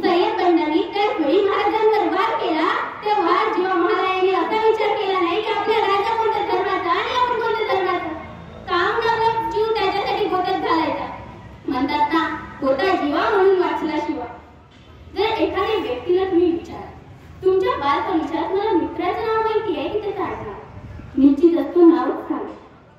सय्यद बंडाने त्या वेळी महाराजांवर वार केला तेव्हा जेव्हा महाराजांनी असा विचार केला नाही की आपल्या राजा कोणत्या धर्माचा आणि आपण कोणत्या धर्माचा, काम नवला जीव त्याच्यासाठी गोत्यात घालायचा. म्हणतात ना, गोता जीवा म्हणून वाचला शिवा. जर एखाद्या व्यक्तीला तुम्ही विचारा, तुमच्या बालपणीच्या मला मित्राचं नाव माहिती आहे की त्याचं आडनाव, निश्चितच तो नावच सांगा.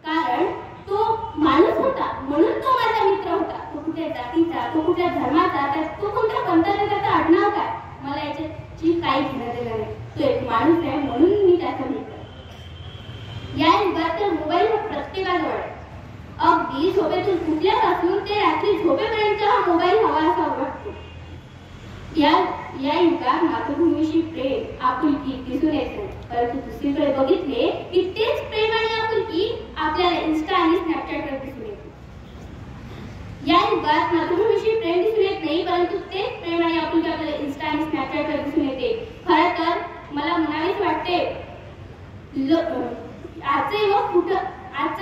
कारण तो माणूस होता म्हणून तो माझा मित्र होता. तो कुठल्या जातीचा, तो कुठल्या धर्माचा, तो कोणत्या पंथाचा, त्याचं आडनाव काय, मला याच्याची काही घेणं देणं नाही. तो एक माणूस आहे म्हणून मी त्याचा मित्र. या युगात तर मोबाईल हा प्रत्येकाजवळ आहे. अगदी झोपेतून उठल्यापासून ते रात्री झोपेपर्यंत हा मोबाईल हवा असा वाटतो. या युगात मातृभूमीशी प्रेम आपुलकी दिसून येत नाही, परंतु दुसरीकडे बघितले की तेच प्रेम आणि आपुलकी आपल्याला इन्स्टा आणि स्नॅपचॅटवर दिसून येते. या युगात मातृभूमीशी प्रेम दिसून येत नाही, परंतु तेच प्रेम आणि आपुलकी आपल्याला इन्स्टा आणि स्नॅपचॅटवर दिसून येते. खरं तर मला म्हणावेच वाटते, आजचा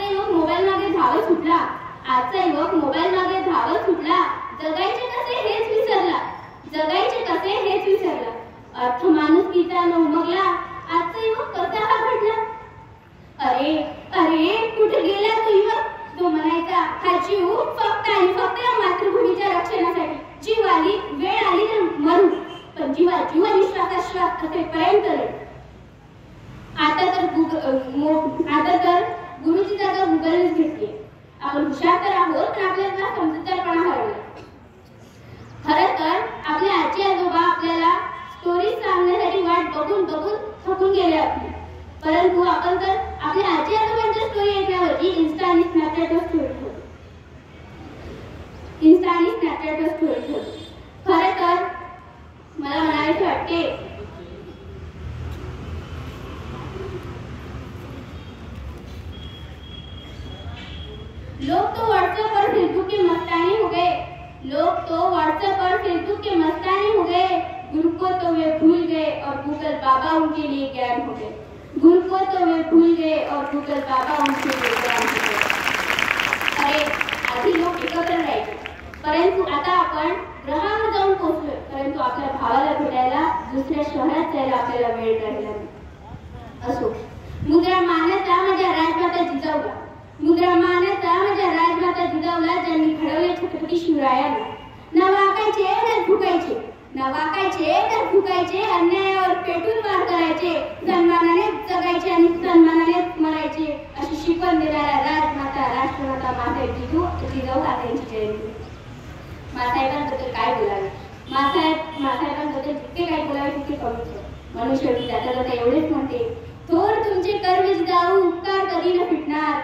युवक मोबाईल मागे धावत सुटला. आजचा युवक मोबाईल मागे धावत सुटला. जगायचे कसे हेच विसरला. अर्थ माणुसकीचा न उमगला. आजचा युवक कसा हा घडला. अरे कुठे गेला तो युवक, तो म्हणायचा हा जीव फक्त आणि फक्त या मातृभूमीच्या रक्षणासाठी. जीव आली वेळ आली तर मरू, पण जीवानी श्वासाश्वास असेपर्यंत लढ. आता तर गुरुची जागा गुगलनेच घेतली. आपण हुशार तर आहोत, पण आपल्याला समजूतदारपणा हरवला. खरं तर आपले आजी आजोबा आपल्याला स्टोरी सांगण्यासाठी वाट बघून थकून गेले आपली, परंतु आपण तर आपल्या आजी आजोबांच्या स्टोरी ऐकण्यावरती इन्स्टा आणि स्नॅपचॅटवर स्टोरी ठेवतो. खरं तर मला म्हणायचं वाटते, लोग तो व्हाट्सएप और फेसबुक के मस्तानी हो गए. गुरु को तो वे भूल गए और गूगल बाबा उनके लिए ज्ञान हो गए. अरे आधी लोक एकत्र राहायचे, परंतु आता आपण ग्रहावर जाऊन पोहोचलोय, परंतु आपल्या भावाला भेटायला दुसऱ्या शहरात जायला आपल्याला वेळ राहिला नाही. असो, मुद्रा मानाचा माझ्या राजमाता जिजाऊला ज्यांनी घडवले छत्रपती शिवरायांना. न वाकायचे न झुकायचे, अन्यायावर पेटून मार करायचे, सन्मानाने जगायचे आणि सन्मानाने मरायचे, अशी शिकवण देणाऱ्या राष्ट्रमाता माता जिजाऊ त्यांची जयंती. मासाहेबांबद्दल काय बोलावे, मासाहेबांबद्दल जितके काय बोलावे तितके कमीच आहे. म्हणून शेवटी जाता एवढेच म्हणते, थोर तुमचे कर्म जिजाऊ उपकार कधी न फिटणार.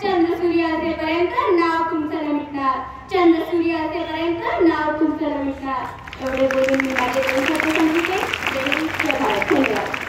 चंद्र सूर्य असेपर्यंत नाव तुमचं न मिटणार. एवढे बोलून मी माझे 2 शब्द सांगितले. धन्यवाद.